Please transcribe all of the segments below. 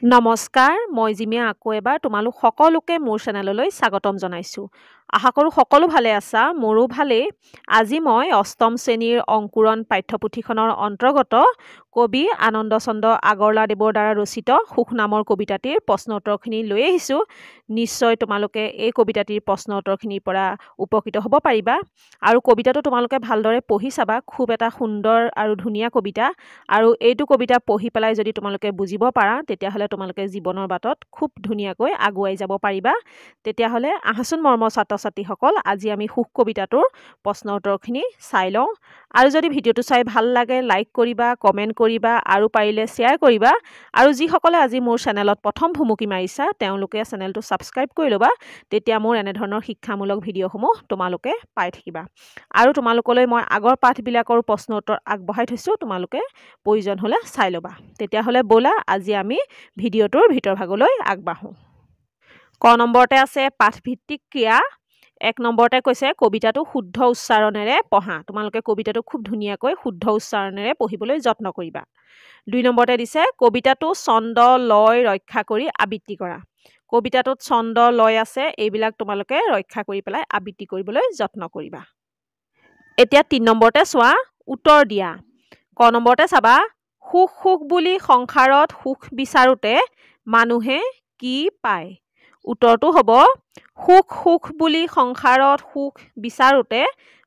নমস্কাৰ, মই জিমিয়া আকৌ এবাৰ তোমালোক সকলোকে মোৰ চেনেললৈ স্বাগতম জনাইছোঁ। আশা কৰোঁ সকলো ভালে আছা, মোৰো ভালেই। আজি মই অষ্টম শ্ৰেণীৰ অংকুৰণ পাঠ্যপুথিখনৰ অন্তৰ্গত কবি আনন্দ চন্দ্ৰ আগৰৱালাদেৱৰ দ্বাৰা ৰচিত সুখ নামৰ কবিতাটিৰ প্ৰশ্ন উত্তৰখিনি লৈ আহিছোঁ। নিশ্চয় তোমালোকে এই কবিতাটিৰ প্ৰশ্ন উত্তৰখিনিৰ পৰা উপকৃত হ'ব পাৰিবা। আৰু কবিতাটো তোমালোকে ভালদৰে পঢ়ি চাবা, খুব এটা সুন্দৰ আৰু ধুনীয়া কবিতা। আৰু এইটো কবিতা পঢ়ি পেলাই যদি তোমালোকে বুজিব পাৰা, তেতিয়াহ'লে তোমালোকে জীৱনৰ বাটত খুব ধুনীয়াকৈ আগুৱাই যাব পাৰিবা। তেতিয়াহ'লে আহাচোন মৰমৰ ছাত্ৰ ছাত্ৰীসকল, আজি আমি সুখ কবিতাটোৰ প্ৰশ্ন উত্তৰখিনি চাই লওঁ। আৰু যদি ভিডিঅ'টো চাই ভাল লাগে, লাইক কৰিবা, কমেণ্ট কৰিবা আৰু পাৰিলে শ্বেয়াৰ কৰিবা। আৰু যিসকলে আজি মোৰ চেনেলত প্ৰথম ভুমুকি মাৰিছা, তেওঁলোকে চেনেলটো ছাবস্ক্ৰাইব কৰি ল'বা। তেতিয়া মোৰ এনেধৰণৰ শিক্ষামূলক ভিডিঅ'সমূহ তোমালোকে পাই থাকিবা। আৰু তোমালোকলৈ মই আগৰ পাঠবিলাকৰ প্ৰশ্ন উত্তৰ আগবঢ়াই থৈছোঁ, তোমালোকে প্ৰয়োজন হ'লে চাই ল'বা। তেতিয়াহ'লে ব'লা আজি আমি ভিডিঅ'টোৰ ভিতৰ ভাগলৈ আগবাঢ়োঁ। ক নম্বৰতে আছে পাঠভিত্তিক ক্ৰিয়া। 1 নম্বৰতে কৈছে কবিতাটো শুদ্ধ উচ্চাৰণেৰে পঢ়া। তোমালোকে কবিতাটো খুব ধুনীয়াকৈ শুদ্ধ উচ্চাৰণেৰে পঢ়িবলৈ যত্ন কৰিবা। 2 নম্বৰতে দিছে কবিতাটো ছন্দ লয় ৰক্ষা কৰি আবৃত্তি কৰা। কবিতাটোত ছন্দ লয় আছে, এইবিলাক তোমালোকে ৰক্ষা কৰি পেলাই আবৃত্তি কৰিবলৈ যত্ন কৰিবা। এতিয়া 3 নম্বৰতে চোৱা, উত্তৰ দিয়া। ক নম্বৰতে চাবা, সুখ সুখ বুলি সংসাৰত সুখ বিচাৰোঁতে মানুহে কি পায়? উত্তৰটো হ'ব, সুখ সুখ বুলি সংসাৰত সুখ বিচাৰোঁতে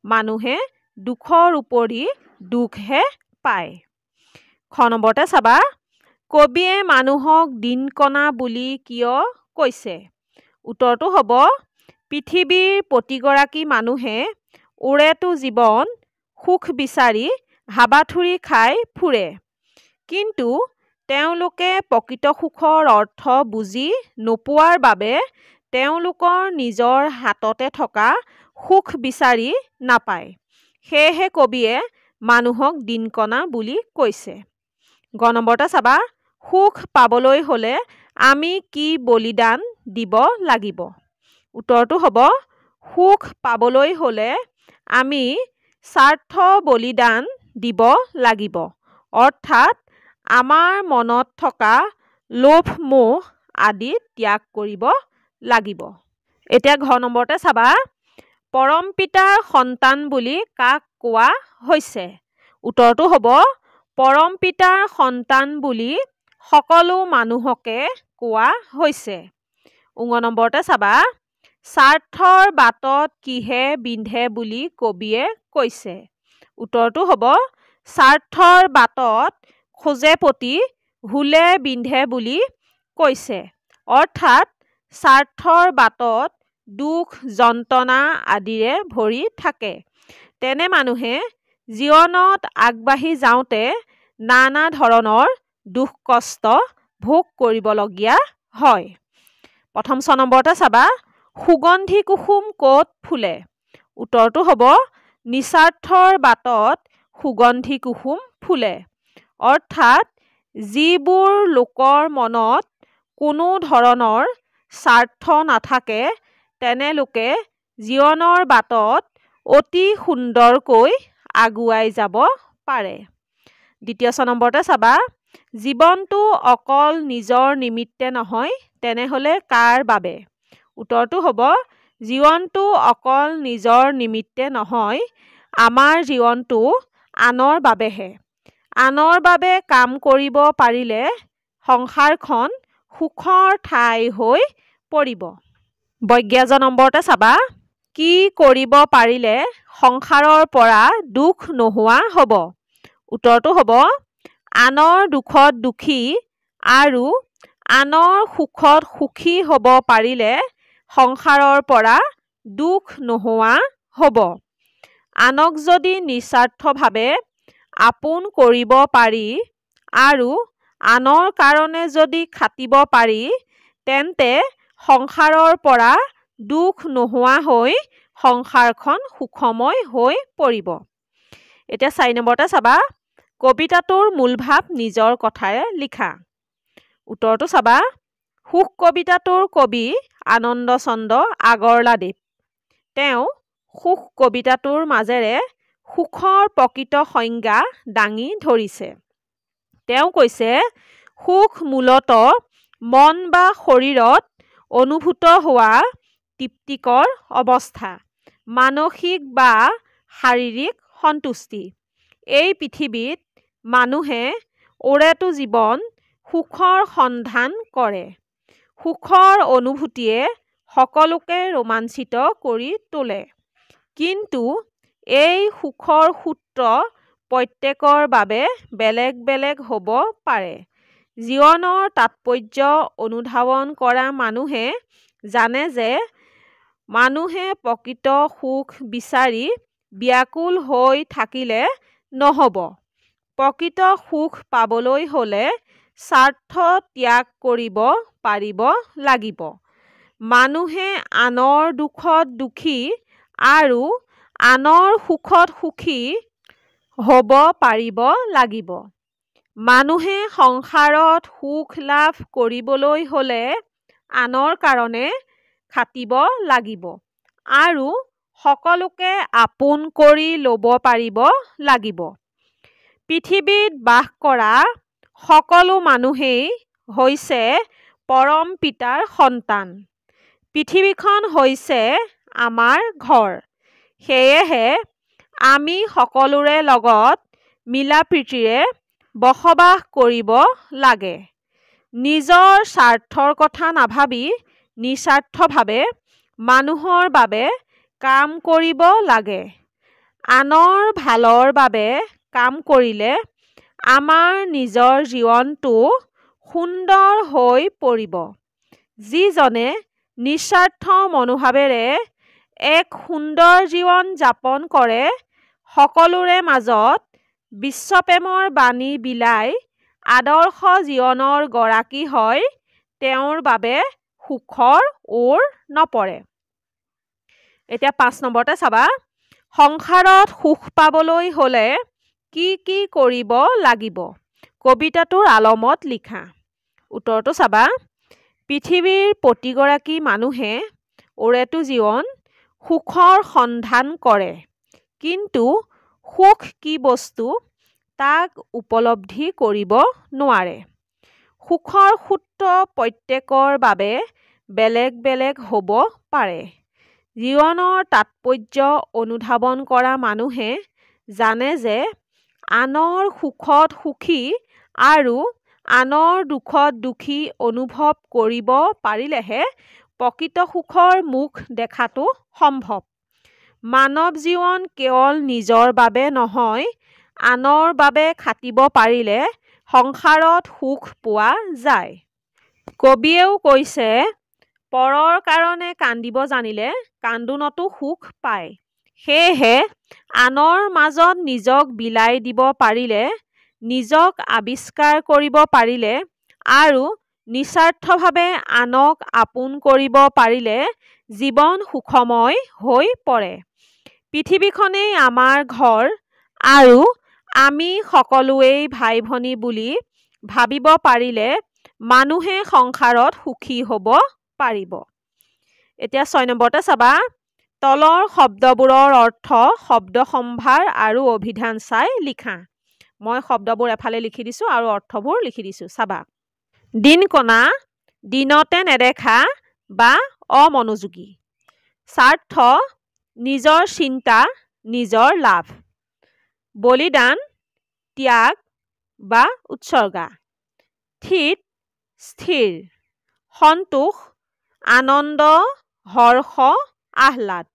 মানুহে দুখৰ উপৰি দুখহে পায়। খ নম্বৰতে চাবা, কবিয়ে মানুহক দিনকণা বুলি কিয় কৈছে? উত্তৰটো হ'ব, পৃথিৱীৰ প্ৰতিগৰাকী মানুহে ওৰেটো জীৱন সুখ বিচাৰি হাবাথুৰি খাই ফুৰে। কিন্তু তেওঁলোকে প্ৰকৃত সুখৰ অৰ্থ বুজি নোপোৱাৰ বাবে তেওঁলোকৰ নিজৰ হাততে থকা সুখ বিচাৰি নাপায়। সেয়েহে কবিয়ে মানুহক দিনকণা বুলি কৈছে। গ নম্বৰতে চাবা, সুখ পাবলৈ হ'লে আমি কি বলিদান দিব লাগিব? উত্তৰটো হ'ব, সুখ পাবলৈ হ'লে আমি স্বাৰ্থ বলিদান দিব লাগিব। অৰ্থাৎ আমাৰ মনত থকা লোভ মোহ আদি ত্যাগ কৰিব লাগিব। এতিয়া ঘ নম্বৰতে চাবা, পৰম পিতাৰ সন্তান বুলি কাক কোৱা হৈছে? উত্তৰটো হ'ব, পৰম পিতাৰ সন্তান বুলি সকলো মানুহকে কোৱা হৈছে। ঙ নম্বৰতে চাবা, স্বাৰ্থৰ বাটত কিহে বিন্ধে বুলি কবিয়ে কৈছে? উত্তৰটো হ'ব, স্বাৰ্থৰ বাটত খোজেপতি হুলে বিন্ধে বুলি কৈছে। অৰ্থাৎ স্বাৰ্থৰ বাটত দুখ যন্ত্ৰণা আদিৰে ভৰি থাকে। তেনে মানুহে জীৱনত আগবাঢ়ি যাওঁতে নানা ধৰণৰ দুখ কষ্ট ভোগ কৰিবলগীয়া হয়। প্ৰথম 6 নম্বৰতে চাবা, সুগন্ধি কুসুম ক'ত ফুলে? উত্তৰটো হ'ব, নিস্বাৰ্থৰ বাটত সুগন্ধি কুসুম ফুলে। অৰ্থাৎ যিবোৰ লোকৰ মনত কোনো ধৰণৰ স্বাৰ্থ নাথাকে, তেনে লোকে জীৱনৰ বাটত অতি সুন্দৰকৈ আগুৱাই যাব পাৰে। দ্বিতীয় 6 নম্বৰতে চাবা, জীৱনটো অকল নিজৰ নিমিত্তে নহয়, তেনেহ'লে কাৰ বাবে? উত্তৰটো হ'ব, জীৱনটো অকল নিজৰ নিমিত্তে নহয়, আমাৰ জীৱনটো আনৰ বাবেহে। আনৰ বাবে কাম কৰিব পাৰিলে সংসাৰখন সুখৰ ঠাই হৈ পৰিব। 11 নম্বৰতে চাবা, কি কৰিব পাৰিলে সংসাৰৰ পৰা দুখ নোহোৱা হ'ব? উত্তৰটো হ'ব, আনৰ দুখত দুখী আৰু আনৰ সুখত সুখী হ'ব পাৰিলে সংসাৰৰ পৰা দুখ নোহোৱা হ'ব। আনক যদি নিস্বাৰ্থভাৱে আপোন কৰিব পাৰি আৰু আনৰ কাৰণে যদি খাটিব পাৰি, তেন্তে সংসাৰৰ পৰা দুখ নোহোৱা হৈ সংসাৰখন সুখময় হৈ পৰিব। এতিয়া 4 নম্বৰতে চাবা, কবিতাটোৰ মূল ভাৱ নিজৰ কথাৰে লিখা। উত্তৰটো চাবা, সুখ কবিতাটোৰ কবি আনন্দ চন্দ্ৰ আগৰৱালাদেৱ। তেওঁ সুখ কবিতাটোৰ মাজেৰে সুখৰ প্ৰকৃত সংজ্ঞা দাঙি ধৰিছে। তেওঁ কৈছে, সুখ মূলতঃ মন বা শৰীৰত অনুভূত হোৱা তৃপ্তিকৰ অৱস্থা, মানসিক বা শাৰীৰিক সন্তুষ্টি। এই পৃথিৱীত মানুহে ওৰেটো জীৱন সুখৰ সন্ধান কৰে। সুখৰ অনুভূতিয়ে সকলোকে ৰোমাঞ্চিত কৰি তোলে। কিন্তু এই সুখৰ সূত্ৰ প্ৰত্যেকৰ বাবে বেলেগ বেলেগ হ'ব পাৰে। জীৱনৰ তাৎপৰ্য অনুধাৱন কৰা মানুহে জানে যে মানুহে প্ৰকৃত সুখ বিচাৰি ব্যাকুল হৈ থাকিলে নহ'ব। প্ৰকৃত সুখ পাবলৈ হ'লে স্বাৰ্থ ত্যাগ কৰিব পাৰিব লাগিব। মানুহে আনৰ দুখত দুখী আৰু আনৰ সুখত সুখী হ'ব পাৰিব লাগিব। মানুহে সংসাৰত সুখ লাভ কৰিবলৈ হ'লে আনৰ কাৰণে খাটিব লাগিব আৰু সকলোকে আপোন কৰি ল'ব পাৰিব লাগিব। পৃথিৱীত বাস কৰা সকলো মানুহেই হৈছে পৰম পিতাৰ সন্তান। পৃথিৱীখন হৈছে আমাৰ ঘৰ। সেয়েহে আমি সকলোৰে লগত মিলাপ্ৰীতিৰে বসবাস কৰিব লাগে। নিজৰ স্বাৰ্থৰ কথা নাভাবি নিস্বাৰ্থভাৱে মানুহৰ বাবে কাম কৰিব লাগে। আনৰ ভালৰ বাবে কাম কৰিলে আমাৰ নিজৰ জীৱনটো সুন্দৰ হৈ পৰিব। যিজনে নিস্বাৰ্থ মনোভাৱেৰে এক সুন্দৰ জীৱন যাপন কৰে, সকলোৰে মাজত বিশ্বপ্ৰেমৰ বাণী বিলাই আদৰ্শ জীৱনৰ গৰাকী হয়, তেওঁৰ বাবে সুখৰ ওৰ নপৰে। এতিয়া 5 নম্বৰতে চাবা, সংসাৰত সুখ পাবলৈ হ'লে কি কি কৰিব লাগিব? কবিতাটোৰ আলমত লিখা। উত্তৰটো চাবা, পৃথিৱীৰ প্ৰতিগৰাকী মানুহে ওৰেটো জীৱন সুখৰ সন্ধান কৰে। কিন্তু সুখ কি বস্তু তাক উপলব্ধি কৰিব নোৱাৰে। সুখৰ সূত্ৰ প্ৰত্যেকৰ বাবে বেলেগ বেলেগ হ'ব পাৰে। জীৱনৰ তাৎপৰ্য অনুধাৱন কৰা মানুহে জানে যে আনৰ সুখত সুখী আৰু আনৰ দুখত দুখী অনুভৱ কৰিব পাৰিলেহে প্ৰকৃত সুখৰ মুখ দেখাটো সম্ভৱ। মানৱ জীৱন কেৱল নিজৰ বাবে নহয়, আনৰ বাবে খাটিব পাৰিলে সংসাৰত সুখ পোৱা যায়। কবিয়েও কৈছে, পৰৰ কাৰণে কান্দিব জানিলে কান্দোনতো সুখ পায়। সেয়েহে আনৰ মাজত নিজক বিলাই দিব পাৰিলে, নিজক আৱিষ্কাৰ কৰিব পাৰিলে আৰু নিস্বাৰ্থভাৱে আনক আপোন কৰিব পাৰিলে জীৱন সুখময় হৈ পৰে। পৃথিৱীখনেই আমাৰ ঘৰ আৰু আমি সকলোৱেই ভাই ভনী বুলি ভাবিব পাৰিলে মানুহে সংসাৰত সুখী হ'ব পাৰিব। এতিয়া 6 নম্বৰতে চাবা, তলৰ শব্দবোৰৰ অৰ্থ, শব্দ সম্ভাৰ আৰু অভিধান চাই লিখা। মই শব্দবোৰ এফালে লিখি দিছোঁ আৰু অৰ্থবোৰ লিখি দিছোঁ, চাবা। দিনকণা, দিনতে নেদেখা বা অমনোযোগী। স্বাৰ্থ, নিজৰ চিন্তা, নিজৰ লাভ। বলিদান, ত্যাগ বা উৎসৰ্গা। থিত, স্থিৰ। সন্তোষ, আনন্দ, হৰ্ষ, আহ্লাদ।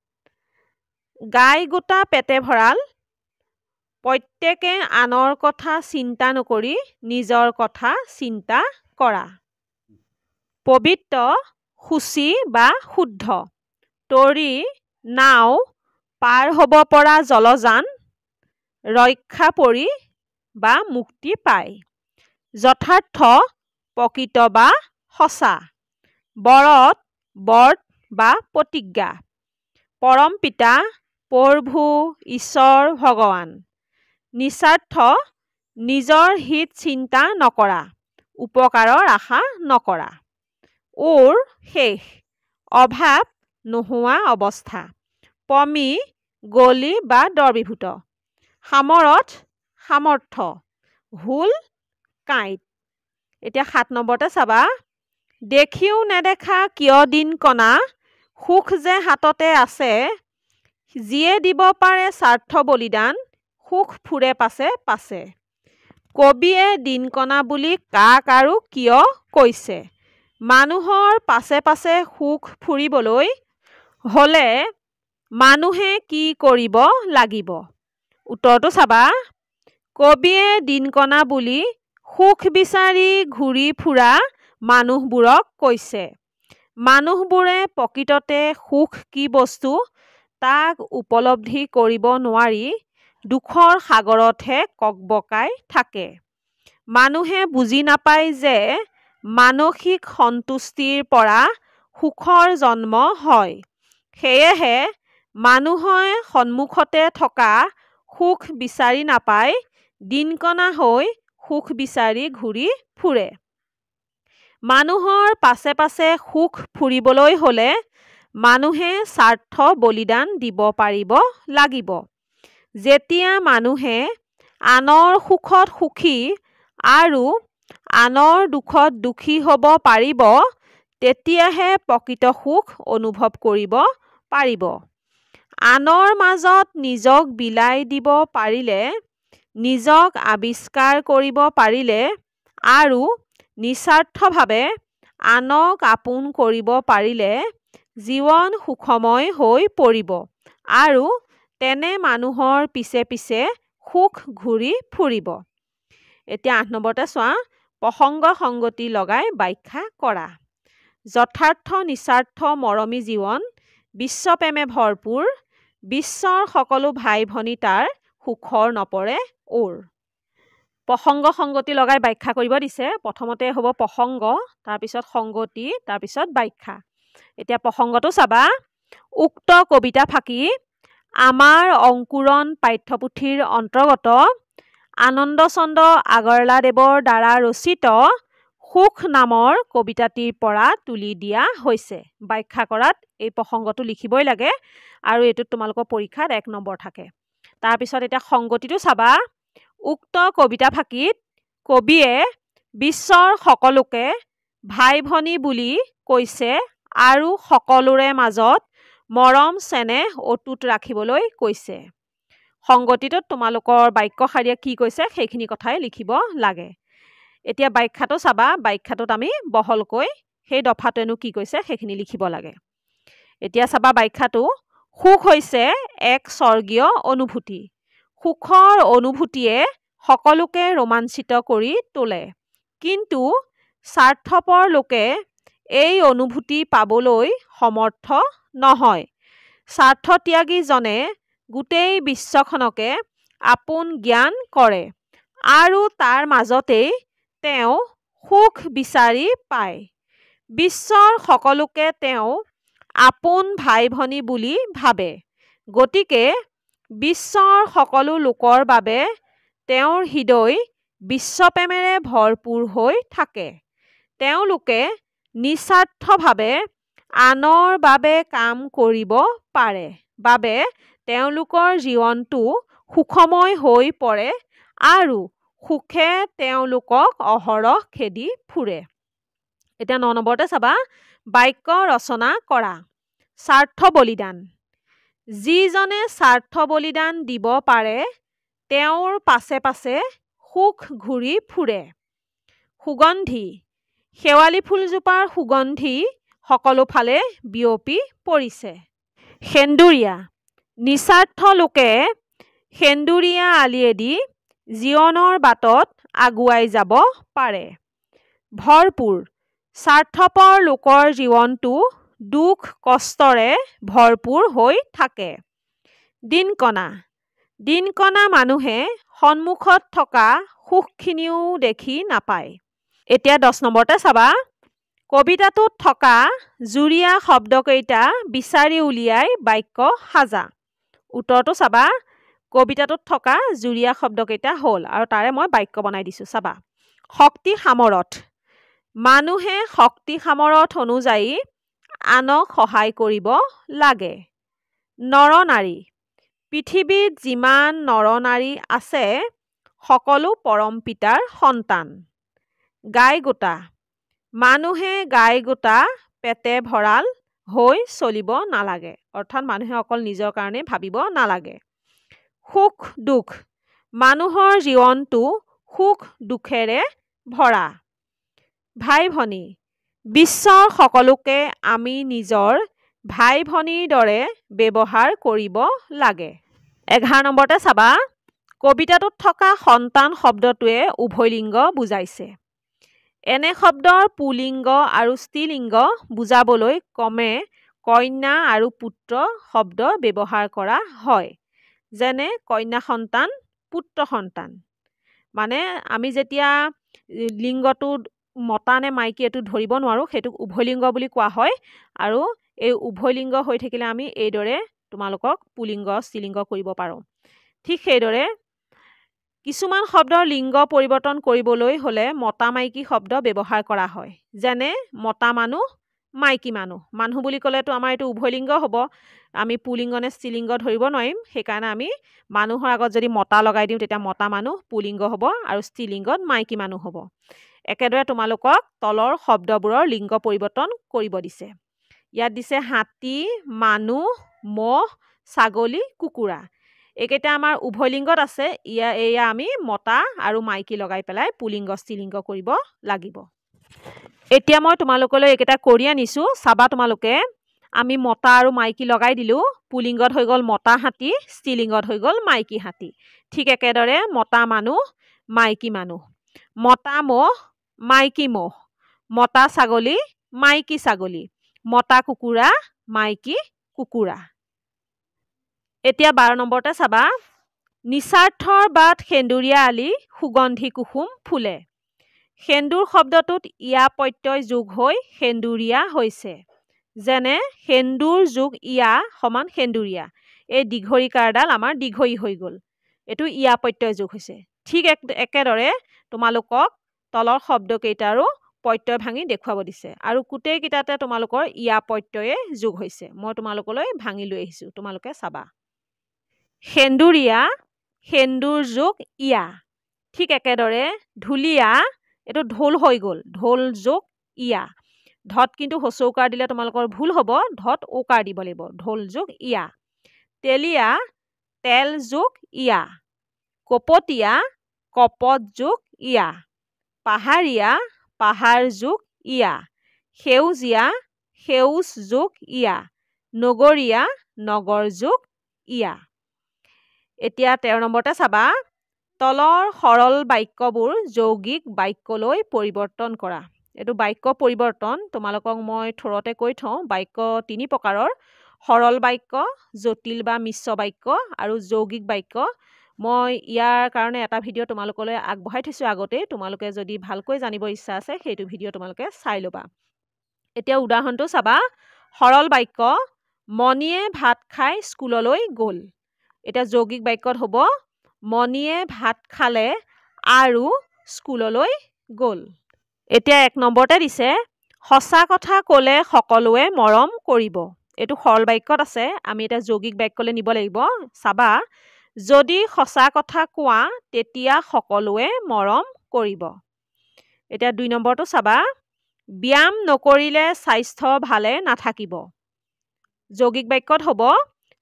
গাই গোটা পেটে ভঁৰাল, প্ৰত্যেকে আনৰ কথা চিন্তা নকৰি নিজৰ কথা চিন্তা কৰা। পবিত্ৰ, শুচি বা শুদ্ধ। তৰি, নাও, পাৰ হ'ব পৰা জলযান, ৰক্ষা পৰি বা মুক্তি পায়। যথাৰ্থ, প্ৰকৃত বা সঁচা। বৰত, ব্ৰত বা প্ৰতিজ্ঞা। পৰম পিতা, প্ৰভু, ঈশ্বৰ, ভগৱান। নিস্বাৰ্থ, নিজৰ হিত চিন্তা নকৰা, উপকাৰৰ আশা নকৰা। ওৰ, শেষ, অভাৱ নোহোৱা অৱস্থা। পমি, গলি বা দ্ৰৱীভূত। সামৰ্থ, সামৰ্থ্য। হুল, কাঁইট। এতিয়া 7 নম্বৰতে চাবা, দেখিও নেদেখা কিয় দিন কণা সুখ যে হাততে আছে যিয়ে দিব পাৰে স্বাৰ্থ বলিদান সুখ ফুৰে পাছে পাছে কবিয়ে দিনকণা বুলি কাক আৰু কিয় কৈছে মানুহৰ পাছে পাছে সুখ ফুৰিবলৈ হ'লে মানুহে কি কৰিব লাগিব উত্তৰটো চাবা কবিয়ে দিনকণা বুলি সুখ বিচাৰি ঘূৰি ফুৰা মানুহবোৰক কৈছে মানুহবোৰে প্ৰকৃততে সুখ কি বস্তু তাক উপলব্ধি কৰিব নোৱাৰি দুখৰ সাগৰতহে ককবকাই থাকে মানুহে বুজি নাপায় যে মানসিক সন্তুষ্টিৰ পৰা সুখৰ জন্ম হয় সেয়েহে মানুহে সন্মুখতে থকা সুখ বিচাৰি নাপায় দিনকণা হৈ সুখ বিচাৰি ঘূৰি ফুৰে মানুহৰ পাছে পাছে সুখ ফুৰিবলৈ হ'লে মানুহে স্বাৰ্থ বলিদান দিব পাৰিব লাগিব যেতিয়া মানুহে আনৰ সুখত সুখী আৰু আনৰ দুখত দুখী হ'ব পাৰিব তেতিয়াহে প্ৰকৃত সুখ অনুভৱ কৰিব পাৰিব আনৰ মাজত নিজক বিলাই দিব পাৰিলে নিজক আৱিষ্কাৰ কৰিব পাৰিলে আৰু নিস্বাৰ্থভাৱে আনক আপোন কৰিব পাৰিলে জীৱন সুখময় হৈ পৰিব আৰু তেনে মানুহৰ পিছে পিছে সুখ ঘূৰি ফুৰিব এতিয়া ৮ নম্বৰতে চোৱা প্ৰসংগ সংগতি লগাই ব্যাখ্যা কৰা যথাৰ্থ নিস্বাৰ্থ মৰমী জীৱন বিশ্বপ্ৰেমে ভৰপূৰ বিশ্বৰ সকলো ভাই ভনী তাৰ সুখৰ নপৰে ওৰ প্ৰসংগ সংগতি লগাই ব্যাখ্যা কৰিব দিছে প্ৰথমতে হ'ব প্ৰসংগ তাৰপিছত সংগতি তাৰপিছত ব্যাখ্যা এতিয়া প্ৰসংগটো চাবা উক্ত কবিতা ফাঁকি আমাৰ অংকুৰণ পাঠ্যপুথিৰ অন্তৰ্গত আনন্দ চন্দ্ৰ আগৰৱালাদেৱৰ দ্বাৰা ৰচিত সুখ নামৰ কবিতাটিৰ পৰা তুলি দিয়া হৈছে ব্যাখ্যা কৰাত এই প্ৰসংগটো লিখিবই লাগে আৰু এইটোত তোমালোকৰ পৰীক্ষাত ১ নম্বৰ থাকে তাৰপিছত এতিয়া সংগতিটো চাবা উক্ত কবিতা ফাঁকিত কবিয়ে বিশ্বৰ সকলোকে ভাই ভনী বুলি কৈছে আৰু সকলোৰে মাজত মৰম চেনেহ অটুট ৰাখিবলৈ কৈছে সংগতিটোত তোমালোকৰ বাক্য শাৰীয়ে কি কৈছে সেইখিনি কথাই লিখিব লাগে এতিয়া ব্যাখ্যাটো চাবা ব্যাখ্যাটোত আমি বহলকৈ সেই দফাটোৱেনো কি কৈছে সেইখিনি লিখিব লাগে এতিয়া চাবা ব্যাখ্যাটো সুখ হৈছে এক স্বৰ্গীয় অনুভূতি সুখৰ অনুভূতিয়ে সকলোকে ৰোমাঞ্চিত কৰি তোলে কিন্তু স্বাৰ্থপৰ লোকে এই অনুভূতি পাবলৈ সমৰ্থ নহয় স্বাৰ্থত্যাগীজনে গোটেই বিশ্বখনকে আপোন জ্ঞান কৰে আৰু তাৰ মাজতেই তেওঁ সুখ বিচাৰি পায় বিশ্বৰ সকলোকে তেওঁ আপোন ভাই ভনী বুলি ভাবে গতিকে বিশ্বৰ সকলো লোকৰ বাবে তেওঁৰ হৃদয় বিশ্বপ্ৰেমেৰে ভৰপূৰ হৈ থাকে তেওঁলোকে নিস্বাৰ্থভাৱে আনৰ বাবে কাম কৰিব পাৰে বাবে তেওঁলোকৰ জীৱনটো সুখময় হৈ পৰে আৰু সুখে তেওঁলোকক অহৰহ খেদি ফুৰে এতিয়া ৯ নম্বৰতে চাবা বাক্য ৰচনা কৰা স্বাৰ্থ বলিদান যিজনে স্বাৰ্থ বলিদান দিব পাৰে তেওঁৰ পাছে পাছে সুখ ঘূৰি ফুৰে সুগন্ধি শেৱালি ফুলজোপাৰ সুগন্ধি সকলো ফালে বিয়পি পৰিছে সেন্দুৰীয়া নিস্বাৰ্থ লোকে সেন্দুৰীয়া আলিয়েদি জীৱনৰ বাটত আগুৱাই যাব পাৰে ভৰপূৰ স্বাৰ্থপৰ লোকৰ জীৱনটো দুখ কষ্টৰে ভৰপূৰ হৈ থাকে দিনকণা দিনকণা মানুহে সন্মুখত থকা সুখখিনিও দেখি নাপায় এতিয়া ১০ নম্বৰতে চাবা কবিতাটোত থকা জুৰীয়া শব্দকেইটা বিচাৰি উলিয়াই বাক্য সাজা উত্তৰটো চাবা কবিতাটোত থকা জুৰীয়া শব্দকেইটা হ'ল আৰু তাৰে মই বাক্য বনাই দিছোঁ চাবা শক্তি সামৰ্থ মানুহে শক্তি সামৰ্থ অনুযায়ী আনক সহায় কৰিব লাগে নৰনাৰী পৃথিৱীত যিমান নৰনাৰী আছে সকলো পৰম পিতাৰ সন্তান গাই গোটা মানুহে গাই গোটা পেটে ভঁৰাল হৈ চলিব নালাগে অৰ্থাৎ মানুহে অকল নিজৰ কাৰণে ভাবিব নালাগে সুখ দুখ মানুহৰ জীৱনটো সুখ দুখেৰে ভৰা ভাই ভনী বিশ্বৰ সকলোকে আমি নিজৰ ভাই ভনীৰ দৰে ব্যৱহাৰ কৰিব লাগে 11 নম্বৰতে চাবা কবিতাটোত থকা সন্তান শব্দটোৱে উভয়লিংগ বুজাইছে এনে শব্দৰ পুলিংগ আৰু স্ত্ৰীলিংগ বুজাবলৈ ক্ৰমে কন্যা আৰু পুত্ৰ শব্দ ব্যৱহাৰ কৰা হয় যেনে কন্যা সন্তান পুত্ৰ সন্তান মানে আমি যেতিয়া লিংগটো মতা নে মাইকী এটো ধৰিব নোৱাৰো হেতুক উভয়লিংগ বুলি কোৱা হয় আৰু এই উভয়লিংগ হৈ থাকিলে আমি এইদৰে তোমালোকক পুলিংগ স্ত্ৰীলিংগ কৰিব পাৰো ঠিক সেইদৰে কিছুমান শব্দৰ লিংগ পৰিৱৰ্তন কৰিবলৈ হলে মতা মাইকী শব্দ ব্যৱহাৰ কৰা হয় যেনে মতা মানুহ মাইকী মানুহ মানুহ বুলি ক'লেতো আমাৰ এটো উভয়লিংগ হ'ব আমি পুলিংগ নে স্ত্ৰীলিংগ ধৰিব নোৱাৰিম সেইকাৰণে আমি মানুহৰ আগত যদি মতা লগাই দিওঁ তেতিয়া মতা মানুহ পুলিংগ হ'ব আৰু স্ত্ৰীলিংগত মাইকী মানুহ হ'ব একেদৰে তোমালোকক তলৰ শব্দবোৰৰ লিংগ পৰিৱৰ্তন কৰিব দিছে ইয়াত দিছে হাতী মানুহ মহ ছাগলী কুকুৰা একেটা আমাৰ উভয়লিংগত আছে এয়া আমি মতা আৰু মাইকী লগাই পেলাই পুলিংগ স্ত্ৰীলিংগ কৰিব লাগিব এতিয়া মই তোমালোকলৈ একেটা কৰি আনিছো চাবা তোমালোকে আমি মতা আৰু মাইকী লগাই দিলো পুলিংগত হৈ গল মতা হাতী স্ত্ৰীলিংগত হৈ গল মাইকী হাতী ঠিক একেদৰে মতা মানুহ মাইকী মানুহ মতা মহ মাইকী মহ মতা ছাগলী মাইকী ছাগলী মতা কুকুৰা মাইকী কুকুৰা এতিয়া 12 নম্বৰতে চাবা নিস্বাৰ্থৰ বাট সেন্দুৰীয়া আলি সুগন্ধি কুসুম ফুলে সেন্দুৰ শব্দটোত ইয়া প্ৰত্যয় যোগ হৈ সেন্দুৰীয়া হৈছে যেনে সেন্দুৰ যোগ ইয়া সমান সেন্দুৰীয়া এই দীঘৰিকাৰডাল আমাৰ দীঘই হৈ গল এটো ইয়া প্ৰত্যয় যোগ হৈছে ঠিক একেদৰে তোমালোকক তলৰ শব্দ কেইটাৰো প্ৰত্যয় ভাঙি দেখুৱাব দিছে আৰু কুটেই কিটাতে তোমালোকৰ ইয়া প্ৰত্যয়ে যোগ হৈছে মই তোমালোকলৈ ভাঙি লৈ আহিছো তোমালোকে চাবা সেন্দুৰীয়া সেন্দুৰ যোগ ইয়া ঠিক একেদৰে ঢুলিয়া এটো ঢোল হৈ গল ঢোল যোগ ইয়া ধত কিন্তু হচৌকাৰ দিলে তোমালোকৰ ভুল হ'ব ধত ওকাৰ দিব লাগিব ঢোল যোগ ইয়া তেলিয়া তেল যোগ ইয়া কপতিয়া কপত যোগ ইয়া পাহাৰীয়া পাহাৰ যোগ ইয়া সেউজীয়া সেউজ যোগ ইয়া নগৰীয়া নগৰ যোগ ইয়া এতিয়া 13 নম্বৰতে চাবা তলৰ সৰল বাক্যবোৰ যৌগিক বাক্যলৈ পৰিৱৰ্তন কৰা এটো বাক্য পৰিৱৰ্তন তোমালোকক মই থৰতে কৈ থওঁ বাক্য তিনি প্ৰকাৰৰ সৰল বাক্য জটিল বা মিশ্ৰ বাক্য আৰু যৌগিক বাক্য মই ইয়াৰ কাৰণে এটা ভিডিও তোমালোকলৈ আগবঢ়াই থৈছো আগতে তোমালোকে যদি ভালকৈ জানিব ইচ্ছা আছে সেইটো ভিডিও তোমালোকে চাই লবা এতিয়া উদাহৰণটো চাবা সৰল বাক্য মনিয়ে ভাত খাই স্কুললৈ গ'ল এটা যৌগিক বাক্যত হ'ব মনিয়ে ভাত খালে আৰু স্কুললৈ গ'ল এতিয়া 1 নম্বৰতে দিছে সঁচা কথা ক'লে সকলোৱে মৰম কৰিব এটো সৰল বাক্যত আছে আমি এটা যৌগিক বাক্যলৈ নিব লাগিব চাবা যদি সঁচা কথা কোৱা তেতিয়া সকলোৱে মৰম কৰিব এতিয়া 2 নম্বৰটো চাবা ব্যায়াম নকৰিলে স্বাস্থ্য ভালে নাথাকিব যৌগিক বাক্যত হ'ব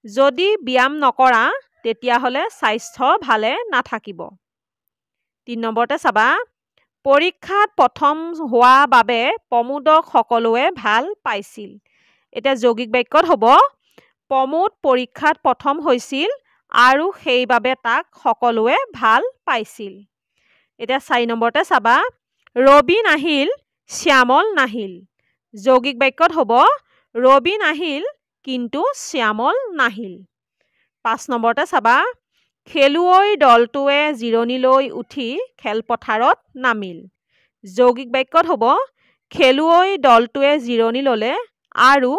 যদি ব্যায়াম নকৰা তেতিয়া হলে স্বাস্থ্য ভালে নাথাকিব 3 নম্বৰতে চাবা পৰীক্ষাত প্ৰথম হোৱা বাবে প্ৰমোদক সকলোৱে ভাল পাইছিল এটা যৌগিক বাক্যত হ'ব প্ৰমোদ পৰীক্ষাত প্ৰথম হৈছিল আৰু সেইবাবে তাক সকলোৱে ভাল পাইছিল এটা 4 নম্বৰতে চাবা ৰবি নাহিল শ্যামল নাহিল যৌগিক বাক্যত হ'ব ৰবি নাহিল কিন্তু শ্যামল নাহিল 5 নম্বৰতে চাবা খেলুৱৈ দলটোৱে জিৰণিলৈ উঠি খেলপথাৰত নামিল যৌগিক বাক্যত হ'ব খেলুৱৈ দলটোৱে জিৰণি ললে আৰু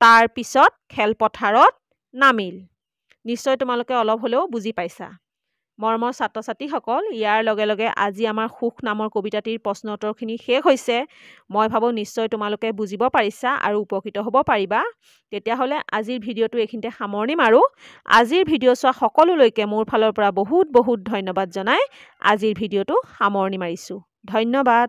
তাৰ পিছত খেলপথাৰত নামিল নিশ্চয় তোমালোকে অলপ হলেও বুজি পাইছা মৰমৰ ছাত্ৰ ছাত্ৰীসকল ইয়াৰ লগে লগে আজি আমাৰ সুখ নামৰ কবিতাটিৰ প্ৰশ্ন উত্তৰখিনি শেষ হৈছে মই ভাবো নিশ্চয় তোমালোকে বুজিব পাৰিছা আৰু উপকৃত হ'ব পাৰিবা তেতিয়া হলে আজিৰ ভিডিওটো এখিনতে সামৰণি মাৰো আজিৰ ভিডিও চোৱা সকলোলৈকে মোৰ ফালৰ পৰা বহুত বহুত ধন্যবাদ জনাই আজিৰ ভিডিওটো সামৰণি মাৰিছো ধন্যবাদ